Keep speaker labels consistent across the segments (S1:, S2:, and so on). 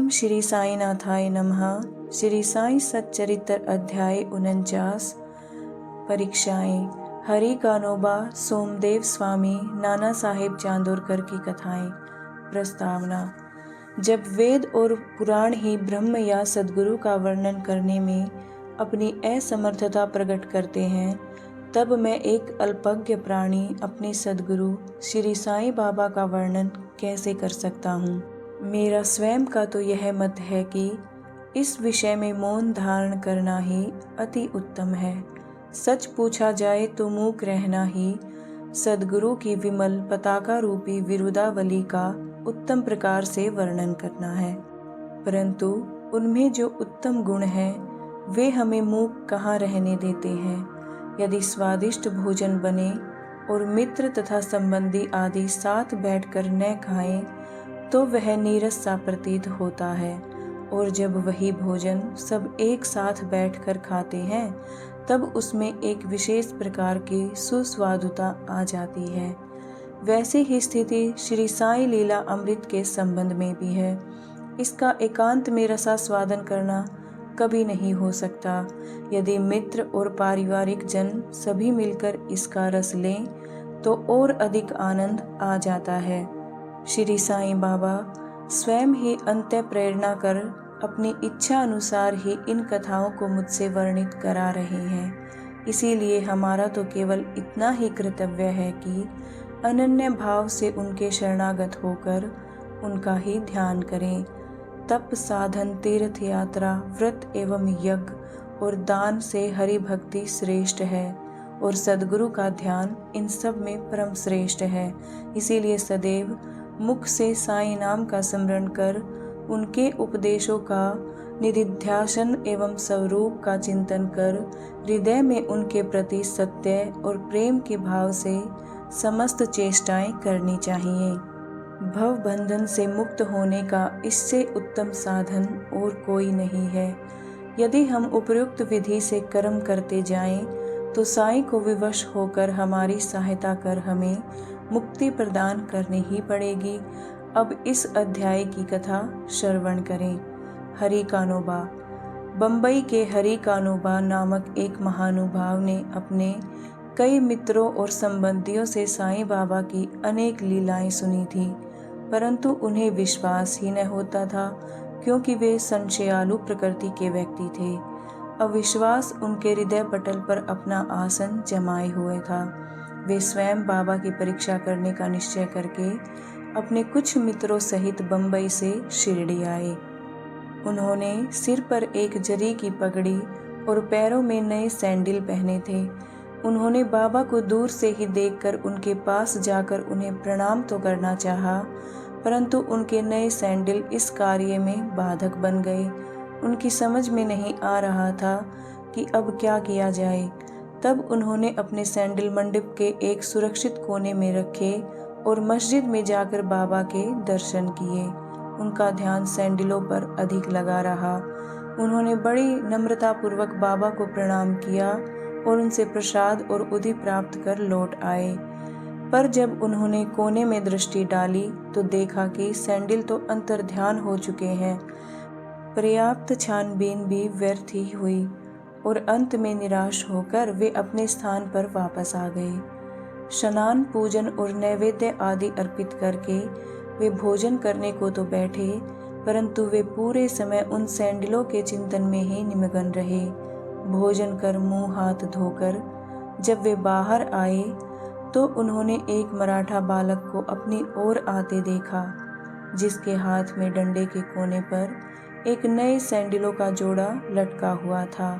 S1: ओम श्री साईनाथाय नमः। श्री साई सच्चरित्र अध्याय 49। परीक्षाएं। हरि कानोबा सोमदेव स्वामी नाना साहेब चांदोरकर की कथाएं। प्रस्तावना। जब वेद और पुराण ही ब्रह्म या सद्गुरु का वर्णन करने में अपनी असमर्थता प्रकट करते हैं, तब मैं एक अल्पज्ञ प्राणी अपने सद्गुरु श्री साईं बाबा का वर्णन कैसे कर सकता हूँ। मेरा स्वयं का तो यह मत है कि इस विषय में मौन धारण करना ही अति उत्तम है। सच पूछा जाए तो मूक रहना ही सद्गुरु की विमल पताका रूपी विरुदावली का उत्तम प्रकार से वर्णन करना है। परंतु उनमें जो उत्तम गुण हैं वे हमें मूक कहाँ रहने देते हैं। यदि स्वादिष्ट भोजन बने और मित्र तथा संबंधी आदि साथ बैठकर न खाएं तो वह नीरस सा प्रतीत होता है, और जब वही भोजन सब एक साथ बैठकर खाते हैं तब उसमें एक विशेष प्रकार की सुस्वादुता आ जाती है। वैसी ही स्थिति श्री साईं लीला अमृत के संबंध में भी है। इसका एकांत में रसास्वादन करना कभी नहीं हो सकता। यदि मित्र और पारिवारिक जन सभी मिलकर इसका रस लें तो और अधिक आनंद आ जाता है। श्री साईं बाबा स्वयं ही अंत्य प्रेरणा कर अपनी इच्छा अनुसार ही इन कथाओं को मुझसे वर्णित करा रहे हैं। इसीलिए हमारा तो केवल इतना ही कर्तव्य है कि अनन्य भाव से उनके शरणागत होकर उनका ही ध्यान करें। तप, साधन, तीर्थ यात्रा, व्रत एवं यज्ञ और दान से हरि भक्ति श्रेष्ठ है, और सद्गुरु का ध्यान इन सब में परम श्रेष्ठ है। इसीलिए सदैव मुख से साईं नाम का स्मरण कर उनके उपदेशों का निधिध्यासन एवं स्वरूप का चिंतन कर हृदय में उनके प्रति सत्य और प्रेम के भाव से समस्त चेष्टाएं करनी चाहिए। भव बंधन से मुक्त होने का इससे उत्तम साधन और कोई नहीं है। यदि हम उपयुक्त विधि से कर्म करते जाएं तो साईं को विवश होकर हमारी सहायता कर हमें मुक्ति प्रदान करनी ही पड़ेगी। अब इस अध्याय की कथा श्रवण करें। हरि कानोबा। बंबई के हरि कानोबा नामक एक महानुभाव ने अपने कई मित्रों और संबंधियों से साईं बाबा की अनेक लीलाएं सुनी थी, परंतु उन्हें विश्वास ही न होता था, क्योंकि वे संशयालु प्रकृति के व्यक्ति थे। अविश्वास उनके हृदय पटल पर अपना आसन जमाए हुए था। वे स्वयं बाबा की परीक्षा करने का निश्चय करके अपने कुछ मित्रों सहित बंबई से शिरडी आए। उन्होंने सिर पर एक जरी की पगड़ी और पैरों में नए सैंडल पहने थे। उन्होंने बाबा को दूर से ही देखकर उनके पास जाकर उन्हें प्रणाम तो करना चाहा, परंतु उनके नए सैंडल इस कार्य में बाधक बन गए। उनकी समझ में नहीं आ रहा था कि अब क्या किया जाए। तब उन्होंने अपने सैंडल मंडप के एक सुरक्षित कोने में रखे और मस्जिद में जाकर बाबा के दर्शन किए। उनका ध्यान सैंडलों पर अधिक लगा रहा। उन्होंने बड़ी नम्रतापूर्वक बाबा को प्रणाम किया और उनसे प्रसाद और उधि प्राप्त कर लौट आए। पर जब उन्होंने कोने में दृष्टि डाली तो देखा कि सैंडल तो अंतर्ध्यान हो चुके हैं। पर्याप्त छानबीन भी व्यर्थ ही हुई और अंत में निराश होकर वे अपने स्थान पर वापस आ गए। स्नान, पूजन और नैवेद्य आदि अर्पित करके वे भोजन करने को तो बैठे, परंतु वे पूरे समय उन सैंडलों के चिंतन में ही निमग्न रहे। भोजन कर मुंह हाथ धोकर जब वे बाहर आए तो उन्होंने एक मराठा बालक को अपनी ओर आते देखा, जिसके हाथ में डंडे के कोने पर एक नए सैंडलों का जोड़ा लटका हुआ था।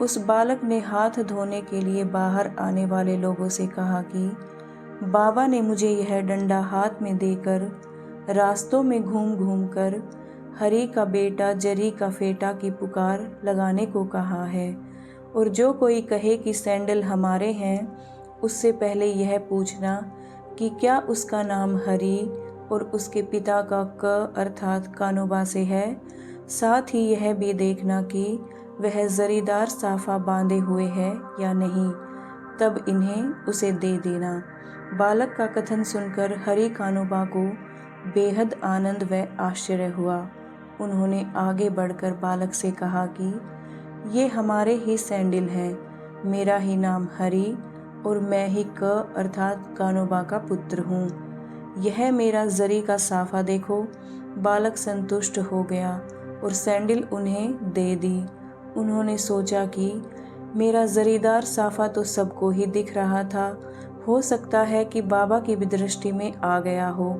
S1: उस बालक ने हाथ धोने के लिए बाहर आने वाले लोगों से कहा कि बाबा ने मुझे यह डंडा हाथ में देकर रास्तों में घूम घूम कर हरि का बेटा जरी का फेटा की पुकार लगाने को कहा है, और जो कोई कहे कि सैंडल हमारे हैं उससे पहले यह पूछना कि क्या उसका नाम हरि और उसके पिता का क अर्थात कानोबा से है। साथ ही यह भी देखना कि वह जरीदार साफा बांधे हुए है या नहीं, तब इन्हें उसे दे देना। बालक का कथन सुनकर हरि कानोबा को बेहद आनंद व आश्चर्य हुआ। उन्होंने आगे बढ़कर बालक से कहा कि ये हमारे ही सैंडल हैं, मेरा ही नाम हरि और मैं ही क अर्थात कानोबा का पुत्र हूँ। यह मेरा जरी का साफा देखो। बालक संतुष्ट हो गया और सैंडल उन्हें दे दी। उन्होंने सोचा कि मेरा जरीदार साफा तो सबको ही दिख रहा था, हो सकता है कि बाबा की भी दृष्टि में आ गया हो,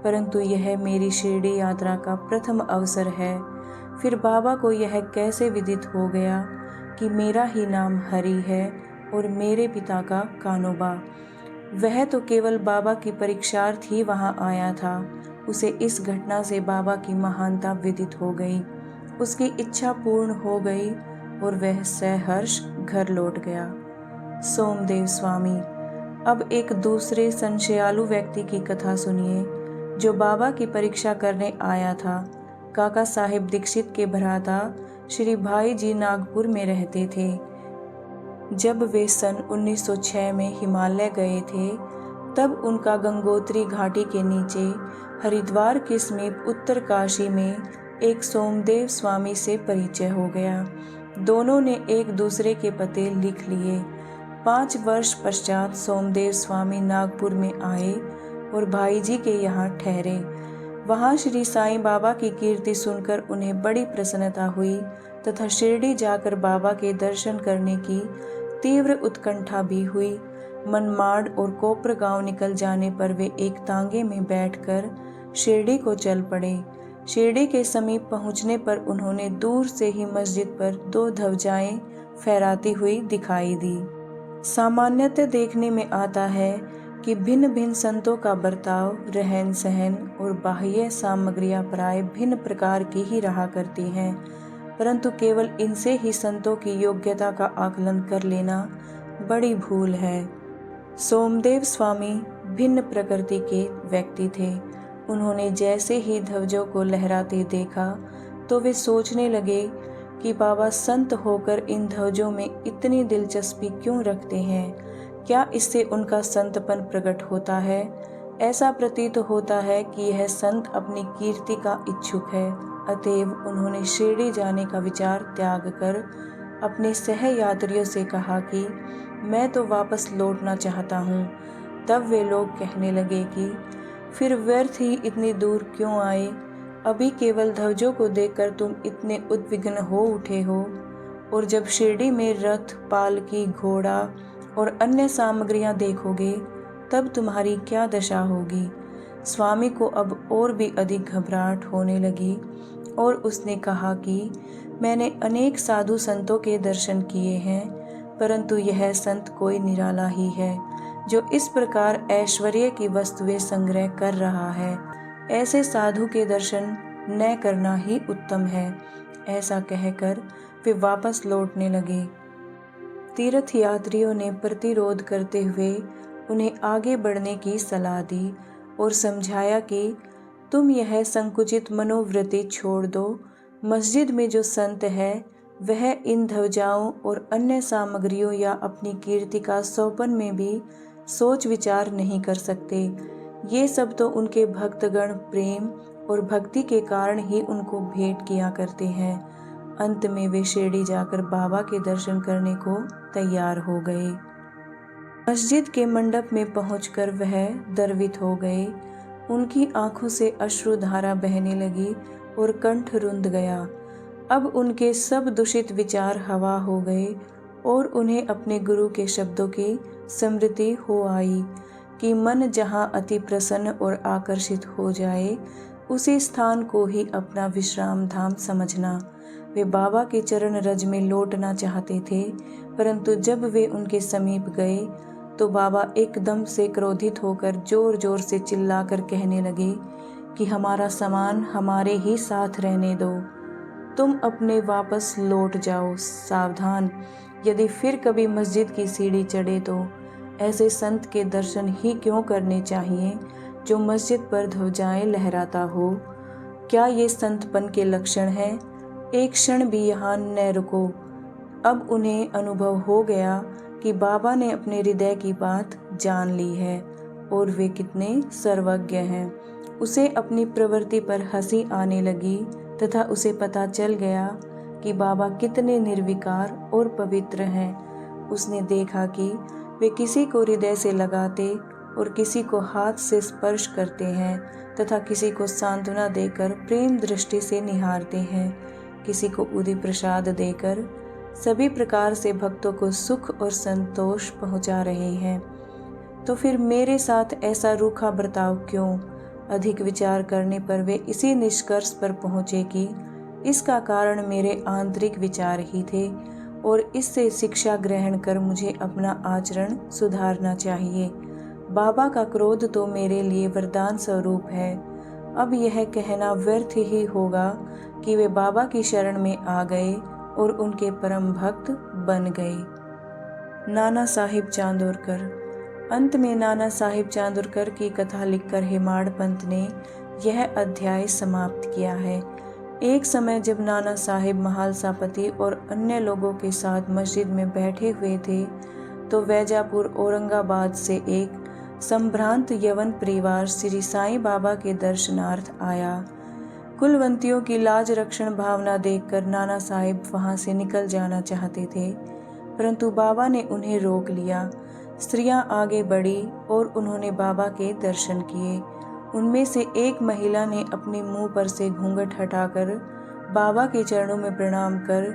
S1: परंतु यह मेरी शिरडी यात्रा का प्रथम अवसर है। फिर बाबा को यह कैसे विदित हो गया कि मेरा ही नाम हरि है और मेरे पिता का कानोबा। वह तो केवल बाबा की परीक्षार्थ ही वहाँ आया था। उसे इस घटना से बाबा की महानता विदित हो गई, उसकी इच्छा पूर्ण हो गई और वह सहर्ष घर लौट गया। सोमदेव स्वामी। अब एक दूसरे संशयालु व्यक्ति की कथा सुनिए जो बाबा की परीक्षा करने आया था। काका साहिब दीक्षित के भ्राता श्री भाई जी नागपुर में रहते थे। जब वे सन 1906 में हिमालय गए थे, तब उनका गंगोत्री घाटी के नीचे हरिद्वार के समीप उत्तरकाशी में एक सोमदेव स्वामी से परिचय हो गया। दोनों ने एक दूसरे के पते लिख लिए। 5 वर्ष पश्चात सोमदेव स्वामी नागपुर में आए और भाई जी के यहाँ ठहरे। वहाँ श्री साईं बाबा की कीर्ति सुनकर उन्हें बड़ी प्रसन्नता हुई तथा शिरडी जाकर बाबा के दर्शन करने की तीव्र उत्कंठा भी हुई। मनमाड़ और कोपर गांव निकल जाने पर वे एक तांगे में बैठकर शिरडी को चल पड़े। शिरडी के समीप पहुंचने पर उन्होंने दूर से ही मस्जिद पर 2 ध्वजाएं फहराती हुई दिखाई दी। सामान्यतः देखने में आता है कि भिन्न भिन्न संतों का बर्ताव, रहन सहन और बाह्य सामग्रियां प्राय भिन्न प्रकार की ही रहा करती हैं, परंतु केवल इनसे ही संतों की योग्यता का आकलन कर लेना बड़ी भूल है। सोमदेव स्वामी भिन्न प्रकृति के व्यक्ति थे। उन्होंने जैसे ही ध्वजों को लहराते देखा तो वे सोचने लगे कि बाबा संत होकर इन ध्वजों में इतनी दिलचस्पी क्यों रखते हैं। क्या इससे उनका संतपन प्रकट होता है? ऐसा प्रतीत होता है कि यह संत अपनी कीर्ति का इच्छुक है। अतएव उन्होंने शिरडी जाने का विचार त्याग कर अपने सहयात्रियों से कहा कि मैं तो वापस लौटना चाहता हूँ। तब वे लोग कहने लगे कि फिर व्यर्थ ही इतनी दूर क्यों आए? अभी केवल ध्वजों को देखकर तुम इतने उद्विग्न हो उठे हो, और जब शिरडी में रथ, पालकी, घोड़ा और अन्य सामग्रियां देखोगे तब तुम्हारी क्या दशा होगी। स्वामी को अब और भी अधिक घबराहट होने लगी और उसने कहा कि मैंने अनेक साधु संतों के दर्शन किए हैं, परंतु यह संत कोई निराला ही है जो इस प्रकार ऐश्वर्य की वस्तुएं संग्रह कर रहा है। ऐसे साधु के दर्शन न करना ही उत्तम है। ऐसा कहकर वे वापस लौटने लगे। तीर्थ यात्रियों ने प्रतिरोध करते हुए उन्हें आगे बढ़ने की सलाह दी और समझाया कि तुम यह संकुचित मनोवृत्ति छोड़ दो। मस्जिद में जो संत है वह इन ध्वजाओं और अन्य सामग्रियों या अपनी कीर्ति का सौपन में भी सोच विचार नहीं कर सकते। ये सब तो उनके भक्तगण प्रेम और भक्ति के कारण ही उनको भेंट किया करते हैं। अंत में वे शिरडी जाकर बाबा के दर्शन करने को तैयार हो गए। मस्जिद के मंडप में पहुंचकर वह दर्वित हो गए। उनकी आंखों से अश्रुधारा बहने लगी और कंठ रुंध गया। अब उनके सब दूषित विचार हवा हो गए और उन्हें अपने गुरु के शब्दों की स्मृति हो आई कि मन जहाँ अति प्रसन्न और आकर्षित हो जाए उसी स्थान को ही अपना विश्राम धाम समझना। वे बाबा के चरण रज में लौटना चाहते थे, परंतु जब वे उनके समीप गए तो बाबा एकदम से क्रोधित होकर जोर जोर से चिल्लाकर कहने लगे कि हमारा सामान हमारे ही साथ रहने दो, तुम अपने वापस लौट जाओ। सावधान, यदि फिर कभी मस्जिद की सीढ़ी चढ़े तो ऐसे संत के दर्शन ही क्यों करने चाहिए जो मस्जिद पर ध्वजाएं लहराता हो। क्या ये संतपन के लक्षण हैं? एक क्षण भी यहाँ न रुको। अब उन्हें अनुभव हो गया कि बाबा ने अपने हृदय की बात जान ली है और वे कितने सर्वज्ञ हैं। उसे अपनी प्रवृत्ति पर हंसी आने लगी तथा उसे पता चल गया कि बाबा कितने निर्विकार और पवित्र हैं। उसने देखा कि वे किसी को हृदय से लगाते और किसी को हाथ से स्पर्श करते हैं तथा किसी को सांत्वना देकर प्रेम दृष्टि से निहारते हैं, किसी को उदी प्रसाद देकर सभी प्रकार से भक्तों को सुख और संतोष पहुंचा रहे हैं। तो फिर मेरे साथ ऐसा रूखा बर्ताव क्यों? अधिक विचार करने पर वे इसी निष्कर्ष पर पहुंचे कि इसका कारण मेरे आंतरिक विचार ही थे और इससे शिक्षा ग्रहण कर मुझे अपना आचरण सुधारना चाहिए। बाबा का क्रोध तो मेरे लिए वरदान स्वरूप है। अब यह कहना व्यर्थ ही होगा कि वे बाबा की शरण में आ गए और उनके परम भक्त बन गए। नाना साहिब चांदोरकर। अंत में नाना साहिब चांदोरकर की कथा लिखकर हेमाड़ पंत ने यह अध्याय समाप्त किया है। एक समय जब नाना साहिब महालसापति और अन्य लोगों के साथ मस्जिद में बैठे हुए थे तो वैजापुर औरंगाबाद से एक संभ्रांत यवन परिवार श्री साईं बाबा के दर्शनार्थ आया। कुलवंतियों की लाज रक्षण भावना देखकर नाना साहिब वहां से निकल जाना चाहते थे, परंतु बाबा ने उन्हें रोक लिया। स्त्रियां आगे बढ़ी और उन्होंने बाबा के दर्शन किए। उनमें से एक महिला ने अपने मुंह पर से घूंघट हटाकर बाबा के चरणों में प्रणाम कर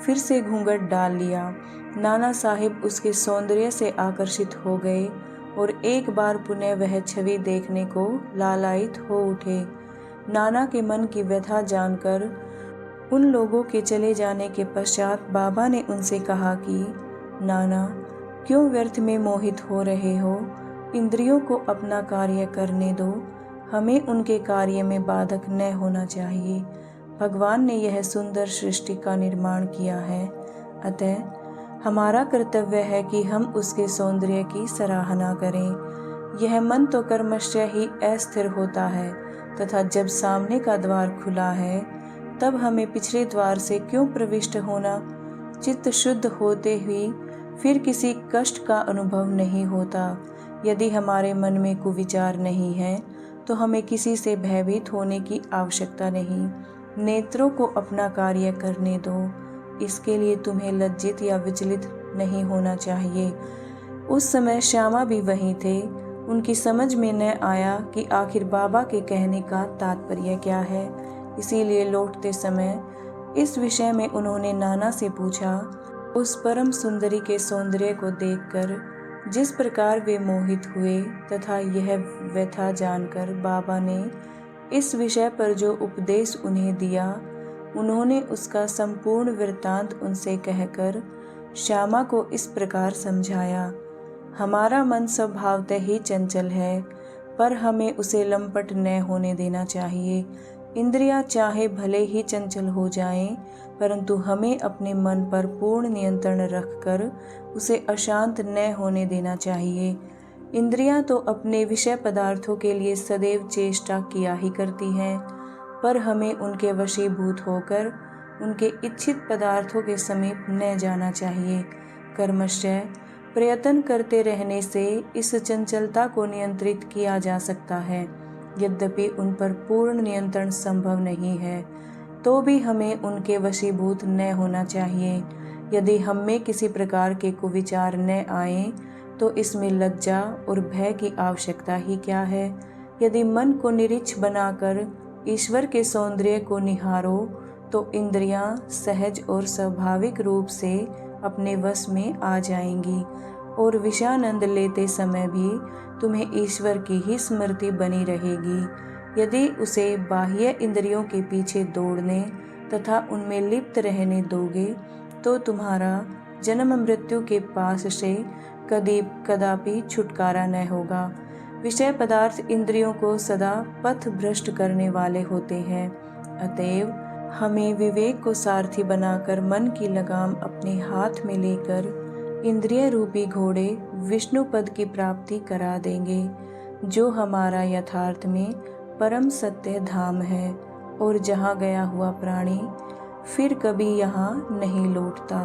S1: फिर से घूंघट डाल लिया। नाना साहिब उसके सौंदर्य से आकर्षित हो गए और एक बार पुनः वह छवि देखने को लालायित हो उठे। नाना के मन की व्यथा जानकर उन लोगों के चले जाने के पश्चात बाबा ने उनसे कहा कि नाना, क्यों व्यर्थ में मोहित हो रहे हो? इंद्रियों को अपना कार्य करने दो, हमें उनके कार्य में बाधक न होना चाहिए। भगवान ने यह सुंदर सृष्टि का निर्माण किया है, अतः हमारा कर्तव्य है कि हम उसके सौंदर्य की सराहना करें। यह मन तो कर्मशः ही अस्थिर होता है तथा जब सामने का द्वार खुला है तब हमें पिछले द्वार से क्यों प्रविष्ट होना? चित्त शुद्ध होते हुए फिर किसी कष्ट का अनुभव नहीं होता। यदि हमारे मन में कुविचार नहीं है तो हमें किसी से भयभीत होने की आवश्यकता नहीं। नेत्रों को अपना कार्य करने दो, इसके लिए तुम्हें लज्जित या विचलित नहीं होना चाहिए। उस समय श्यामा भी वहीं थे। उनकी समझ में न आया कि आखिर बाबा के कहने का तात्पर्य क्या है, इसीलिए लौटते समय इस विषय में उन्होंने नाना से पूछा। उस परम सुंदरी के सौंदर्य को देखकर जिस प्रकार वे मोहित हुए तथा यह व्यथा जानकर बाबा ने इस विषय पर जो उपदेश उन्हें दिया, उन्होंने उसका संपूर्ण वृत्तांत उनसे कहकर श्यामा को इस प्रकार समझाया। हमारा मन स्वभावतः ही चंचल है, पर हमें उसे लंपट न होने देना चाहिए। इंद्रियां चाहे भले ही चंचल हो जाएं, परंतु हमें अपने मन पर पूर्ण नियंत्रण रखकर उसे अशांत न होने देना चाहिए। इंद्रियां तो अपने विषय पदार्थों के लिए सदैव चेष्टा किया ही करती हैं, पर हमें उनके वशीभूत होकर उनके इच्छित पदार्थों के समीप न जाना चाहिए। कर्मशः प्रयत्न करते रहने से इस चंचलता को नियंत्रित किया जा सकता है। यद्यपि उन पर पूर्ण नियंत्रण संभव नहीं है, तो भी हमें उनके वशीभूत न होना चाहिए। यदि हम में किसी प्रकार के कुविचार न आए तो इसमें लज्जा और भय की आवश्यकता ही क्या है। यदि मन को निरीक्ष बनाकर ईश्वर के सौंदर्य को निहारो तो इंद्रियां सहज और स्वाभाविक रूप से अपने वश में आ जाएंगी और विषयानंद लेते समय भी तुम्हें ईश्वर की ही स्मृति बनी रहेगी। यदि उसे बाह्य इंद्रियों के पीछे दौड़ने तथा उनमें लिप्त रहने दोगे तो तुम्हारा जन्म मृत्यु के पास से कदापि छुटकारा न होगा। विषय पदार्थ इंद्रियों को सदा पथ भ्रष्ट करने वाले होते हैं। अतएव हमें विवेक को सारथी बनाकर मन की लगाम अपने हाथ में लेकर इंद्रिय रूपी घोड़े विष्णु पद की प्राप्ति करा देंगे, जो हमारा यथार्थ में परम सत्य धाम है और जहाँ गया हुआ प्राणी फिर कभी यहाँ नहीं लौटता।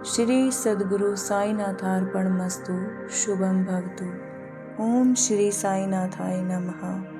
S1: श्री सद्गुरु साईनाथार्पणमस्तु। शुभम भवतु। ओम श्री साईनाथाय नमः।